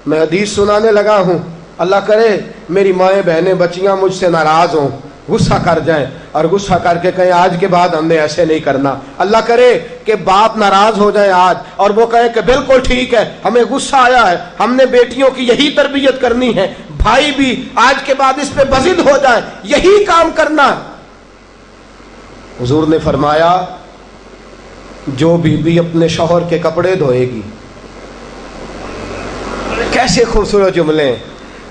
میں حدیث سنانے لگا ہوں، اللہ کرے میری مائیں بہنیں بچیاں مجھ سے ناراض ہوں، غصہ کر جائیں اور غصہ کر کے کہیں آج کے بعد ہم نے ایسے نہیں کرنا۔ اللہ کرے کہ باپ ناراض ہو جائے آج اور وہ کہے کہ بالکل ٹھیک ہے، ہمیں غصہ آیا ہے، ہم نے بیٹیوں کی یہی تربیت کرنی ہے، بھائی بھی آج کے بعد اس پہ بضد ہو جائے، یہی کام کرنا۔ حضور نے فرمایا جو بیوی اپنے شوہر کے کپڑے دھوئے گی، کیسے خوبصورت جملے ہیں،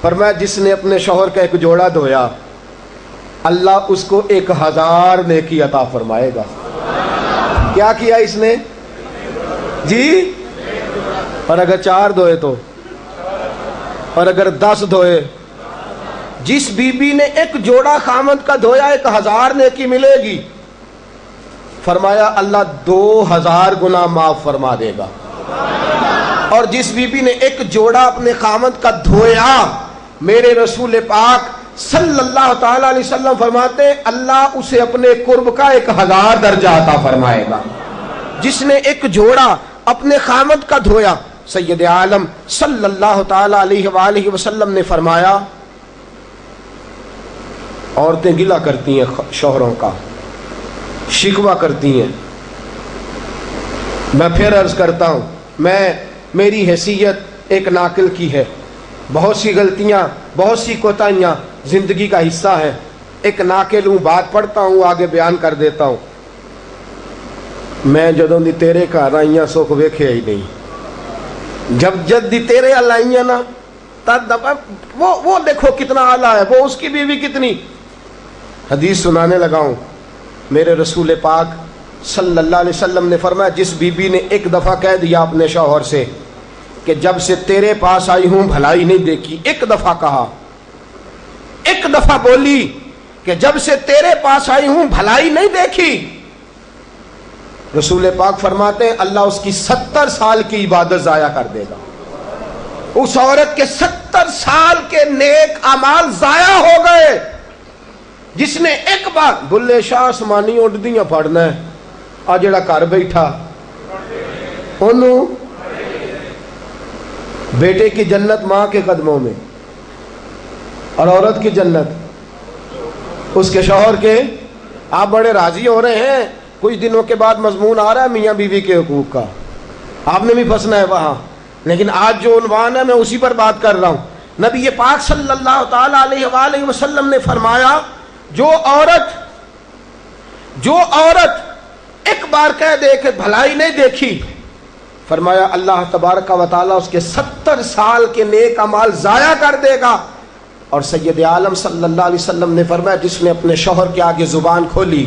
فرمایا جس نے اپنے شوہر کا ایک جوڑا دھویا اللہ اس کو 1000 نیکی عطا فرمائے گا۔ کیا کیا اس نے جی؟ اور اگر 4 دھوئے تو، اور اگر 10 دھوئے، جس بی بی نے ایک جوڑا خامد کا دھویا 1000 نیکی ملے گی۔ فرمایا اللہ 2000 گنا معاف فرما دے گا۔ اور جس بی بی نے ایک جوڑا اپنے خامد کا دھویا، میرے رسول پاک صلی اللہ تعالی علیہ وسلم فرماتے ہیں اللہ اسے اپنے قرب کا 1000 درجہ عطا فرمائے گا۔ جس نے ایک جوڑا اپنے خامد کا دھویا، سید عالم صلی اللہ تعالی علیہ وآلہ وسلم نے فرمایا عورتیں گلہ کرتی ہیں شوہروں کا، شکوہ کرتی ہیں۔ میں پھر عرض کرتا ہوں، میری حیثیت ایک ناقل کی ہے، بہت سی غلطیاں، بہت سی کوتاہیاں زندگی کا حصہ ہے، ایک ناقل ہوں، بات پڑھتا ہوں آگے بیان کر دیتا ہوں۔ میں جدوں دی تیرے گھر آئیاں سکھ ویکھیا ہی نہیں، جب جد دی تیرے ال آئیاں نا تد وہ دیکھو کتنا اعلیٰ ہے، وہ اس کی بیوی کتنی۔ حدیث سنانے لگا ہوں، میرے رسول پاک صلی اللہ علیہ وسلم نے فرمایا جس بی بی نے ایک دفعہ کہہ دیا اپنے شوہر سے کہ جب سے تیرے پاس آئی ہوں بھلائی نہیں دیکھی، ایک دفعہ کہا، ایک دفعہ بولی کہ جب سے تیرے پاس آئی ہوں بھلائی نہیں دیکھی، رسول پاک فرماتے ہیں اللہ اس کی 70 سال کی عبادت ضائع کر دے گا۔ اس عورت کے 70 سال کے نیک اعمال ضائع ہو گئے، جس نے ایک بار بلے شاہ آسمانی اڈدیاں پڑھنا ہے، آ جڑا گھر بیٹھا انہوں بیٹے کی جنت ماں کے قدموں میں، اور عورت کی جنت اس کے شوہر کے۔ آپ بڑے راضی ہو رہے ہیں، کچھ دنوں کے بعد مضمون آ رہا ہے میاں بیوی کے حقوق کا، آپ نے بھی پھنسنا ہے وہاں، لیکن آج جو عنوان ہے میں اسی پر بات کر رہا ہوں۔ نبی پاک صلی اللہ تعالی علیہ وآلہ وسلم نے فرمایا جو عورت ایک بار کہہ دے کہ بھلائی نہیں دیکھی، فرمایا اللہ تبارک و تعالیٰ اس کے 70 سال کے نیک اعمال ضائع کر دے گا۔ اور سید عالم صلی اللہ علیہ وسلم نے فرمایا جس نے اپنے شوہر کے آگے زبان کھولی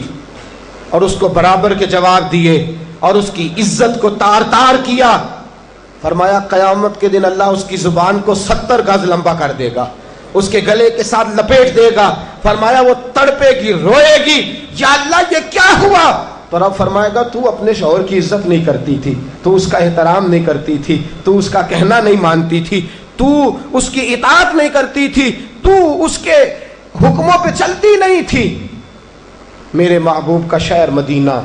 اور اس کو برابر کے جواب دیے اور اس کی عزت کو تار تار کیا، فرمایا قیامت کے دن اللہ اس کی زبان کو 70 گز لمبا کر دے گا، اس کے گلے کے ساتھ لپیٹ دے گا۔ فرمایا وہ تڑپے گی، روئے گی، یا اللہ یہ کیا ہوا؟ تو رب فرمائے گا تو اپنے شوہر کی عزت نہیں کرتی تھی، تو اس کا احترام نہیں کرتی تھی، تو اس کا کہنا نہیں مانتی تھی، تو اس کی اطاعت نہیں کرتی تھی، تو اس کے حکموں پہ چلتی نہیں تھی۔ میرے محبوب کا شہر مدینہ،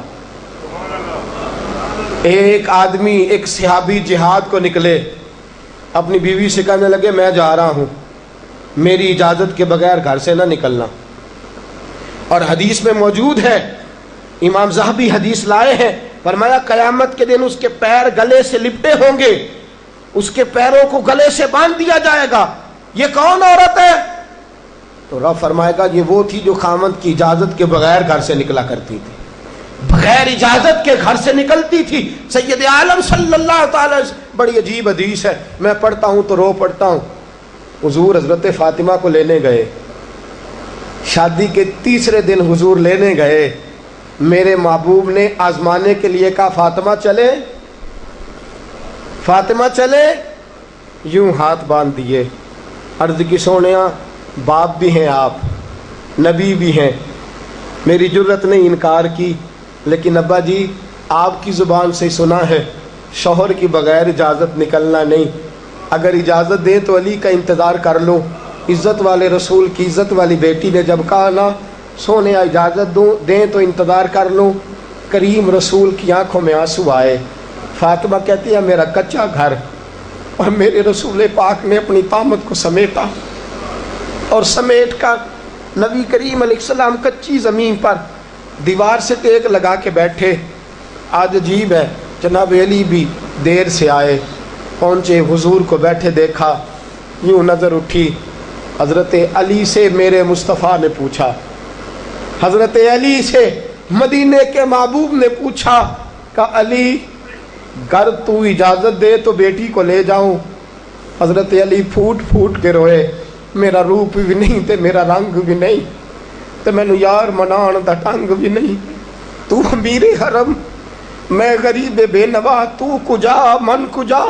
ایک آدمی، ایک صحابی جہاد کو نکلے، اپنی بیوی سے کہنے لگے میں جا رہا ہوں، میری اجازت کے بغیر گھر سے نہ نکلنا۔ اور حدیث میں موجود ہے، امام ذہبی حدیث لائے ہیں، فرمایا قیامت کے دن اس کے پیر گلے سے لپٹے ہوں گے، اس کے پیروں کو گلے سے باندھ دیا جائے گا، یہ کون عورت ہے؟ تو رب فرمائے گا یہ وہ تھی جو خامند کی اجازت کے بغیر گھر سے نکلا کرتی تھی، بغیر اجازت کے گھر سے نکلتی تھی۔ سید عالم صلی اللہ تعالی، بڑی عجیب حدیث ہے، میں پڑھتا ہوں تو رو پڑھتا ہوں۔ حضور حضرت فاطمہ کو لینے گئے، شادی کے تیسرے دن حضور لینے گئے، میرے محبوب نے آزمانے کے لیے کہا فاطمہ چلے، فاطمہ چلے، یوں ہاتھ باندھ دیے، عرض کی سونیا باپ بھی ہیں آپ، نبی بھی ہیں، میری جرت نہیں انکار کی، لیکن ابا جی آپ کی زبان سے سنا ہے شوہر کی بغیر اجازت نکلنا نہیں، اگر اجازت دیں تو علی کا انتظار کر لو۔ عزت والے رسول کی عزت والی بیٹی نے جب کہا نا سونے اجازت دیں تو انتظار کر لو، کریم رسول کی آنکھوں میں آنسو آئے۔ فاطمہ کہتی ہے میرا کچا گھر اور میرے رسول پاک نے اپنی طامت کو سمیٹا اور سمیٹ کر نبی کریم علیہ السلام کچی زمین پر دیوار سے ٹیک لگا کے بیٹھے. آج عجیب ہے، جناب علی بھی دیر سے آئے، پہنچے، حضور کو بیٹھے دیکھا، یوں نظر اٹھی. حضرت علی سے میرے مصطفیٰ نے پوچھا، حضرت علی سے مدینے کے محبوب نے پوچھا کہ علی گر تو اجازت دے تو بیٹی کو لے جاؤں. حضرت علی پھوٹ پھوٹ کے روئے، میرا روپ بھی نہیں تے میرا رنگ بھی نہیں تے مینو یار منان دا ٹنگ بھی نہیں. تو امیر حرم، میں غریب بے نوا، تو کجا من کجا.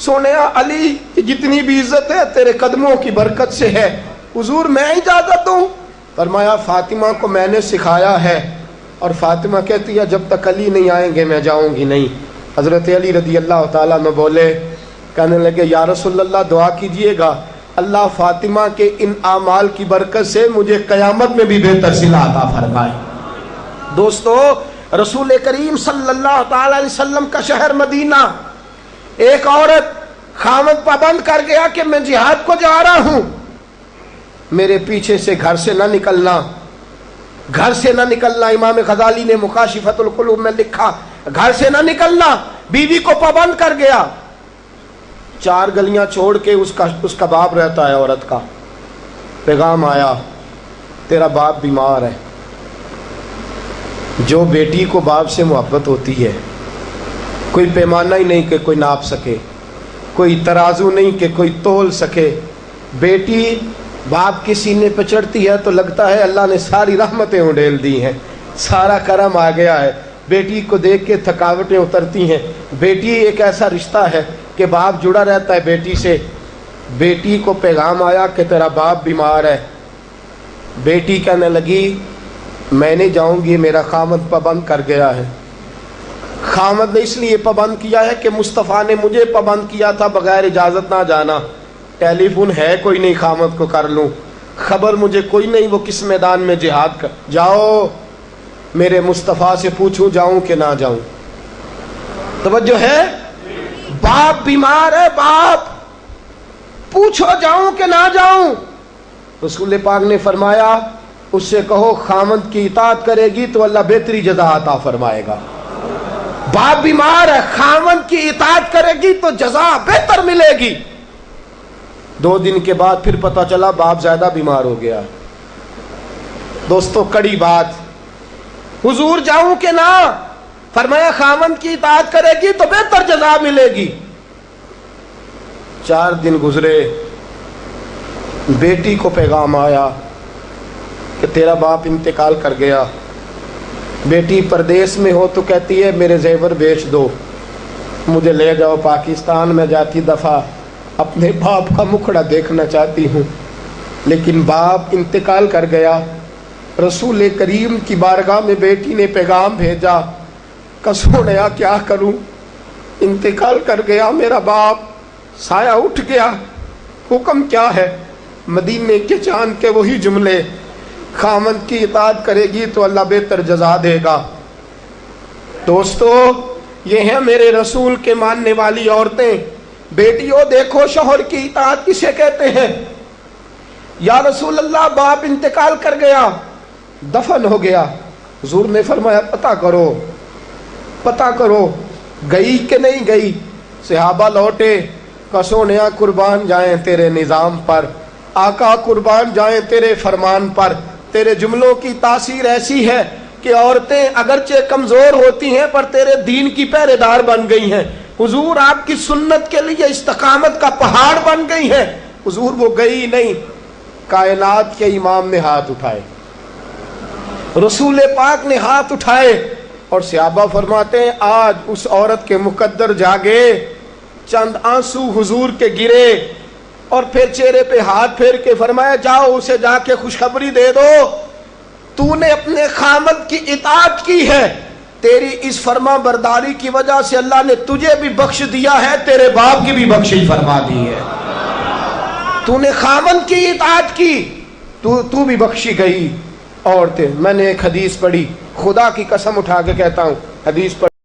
سونیا علی جتنی بھی عزت ہے تیرے قدموں کی برکت سے ہے. حضور میں اجازت دوں؟ فرمایا فاطمہ کو میں نے سکھایا ہے، اور فاطمہ کہتی ہے جب تک علی نہیں آئیں گے میں جاؤں گی نہیں. حضرت علی رضی اللہ تعالیٰ عنہ بولے، کہنے لگے یا رسول اللہ دعا کیجئے گا اللہ فاطمہ کے ان اعمال کی برکت سے مجھے قیامت میں بھی بہتر صلہ عطا فرمائے. دوستو، رسول کریم صلی اللہ تعالیٰ علیہ وسلم کا شہر مدینہ، ایک عورت خامد پابند کر گیا کہ میں جہاد کو جا رہا ہوں، میرے پیچھے سے گھر سے نہ نکلنا، گھر سے نہ نکلنا. امام غزالی نے مکاشفۃ القلوب میں لکھا گھر سے نہ نکلنا. بیوی کو پابند کر گیا. 4 گلیاں چھوڑ کے اس کا باپ رہتا ہے عورت کا. پیغام آیا تیرا باپ بیمار ہے. جو بیٹی کو باپ سے محبت ہوتی ہے، کوئی پیمانہ ہی نہیں کہ کوئی ناپ سکے، کوئی ترازو نہیں کہ کوئی تول سکے. بیٹی باپ کے سینے پہ چڑھتی ہے تو لگتا ہے اللہ نے ساری رحمتیں اڈیل دی ہیں، سارا کرم آ گیا ہے. بیٹی کو دیکھ کے تھکاوٹیں اترتی ہیں. بیٹی ایک ایسا رشتہ ہے کہ باپ جڑا رہتا ہے بیٹی سے. بیٹی کو پیغام آیا کہ تیرا باپ بیمار ہے. بیٹی کہنے لگی میں نہیں جاؤں گی، میرا خامد پابند کر گیا ہے. خامد نے اس لیے پابند کیا ہے کہ مصطفیٰ نے مجھے پابند کیا تھا بغیر اجازت نہ جانا. ٹیلی فون ہے کوئی نہیں خامد کو کر لوں، خبر مجھے کوئی نہیں وہ کس میدان میں جہاد کر. جاؤ میرے مصطفیٰ سے پوچھوں جاؤں کہ نہ جاؤں. توجہ ہے، باپ بیمار ہے، باپ پوچھو جاؤں کہ نہ جاؤں. رسول پاک نے فرمایا اس سے کہو خامد کی اطاعت کرے گی تو اللہ بہتری جزا عطا فرمائے گا. باپ بیمار ہے، خامد کی اطاعت کرے گی تو جزا بہتر ملے گی. 2 دن کے بعد پھر پتہ چلا باپ زیادہ بیمار ہو گیا. دوستو کڑی بات، حضور جاؤں کہ نہ؟ فرمایا خامد کی اطاعت کرے گی تو بہتر جزا ملے گی. 4 دن گزرے، بیٹی کو پیغام آیا کہ تیرا باپ انتقال کر گیا. بیٹی پردیس میں ہو تو کہتی ہے میرے زیور بیچ دو، مجھے لے جاؤ پاکستان میں جاتی دفعہ اپنے باپ کا مکھڑا دیکھنا چاہتی ہوں. لیکن باپ انتقال کر گیا. رسول کریم کی بارگاہ میں بیٹی نے پیغام بھیجا کہ سونیا کیا کروں، انتقال کر گیا میرا باپ، سایہ اٹھ گیا، حکم کیا ہے؟ مدینے کے چاند کے وہی جملے، خامد کی اطاعت کرے گی تو اللہ بہتر جزا دے گا. دوستو یہ ہیں میرے رسول کے ماننے والی عورتیں. بیٹیوں دیکھو شوہر کی اطاعت کسے کہتے ہیں. یا رسول اللہ باپ انتقال کر گیا، دفن ہو گیا. حضور نے فرمایا پتہ کرو گئی کہ نہیں گئی. صحابہ لوٹے، کسونیا قربان جائیں تیرے نظام پر، آقا قربان جائیں تیرے فرمان پر. تیرے جملوں کی تاثیر ایسی ہے کہ عورتیں اگرچہ کمزور ہوتی ہیں پر تیرے دین کی پہرے دار بن گئی ہیں. حضور آپ کی سنت کے لیے استقامت کا پہاڑ بن گئی ہیں. حضور وہ گئی نہیں، کائنات کے امام نے ہاتھ اٹھائے، رسول پاک نے ہاتھ اٹھائے. اور صحابہ فرماتے ہیں آج اس عورت کے مقدر جاگے، چند آنسو حضور کے گرے اور پھر چہرے پہ ہاتھ پھیر کے فرمایا جاؤ اسے جا کے خوشخبری دے دو، تو نے اپنے خامد کی اطاعت کی ہے، تیری اس فرما برداری کی وجہ سے اللہ نے تجھے بھی بخش دیا ہے، تیرے باپ کی بھی بخشش فرما دی ہے. تو نے خامد کی اطاعت کی تو بھی بخشی گئی. عورتیں، میں نے ایک حدیث پڑھی، خدا کی قسم اٹھا کے کہتا ہوں، حدیث پڑھی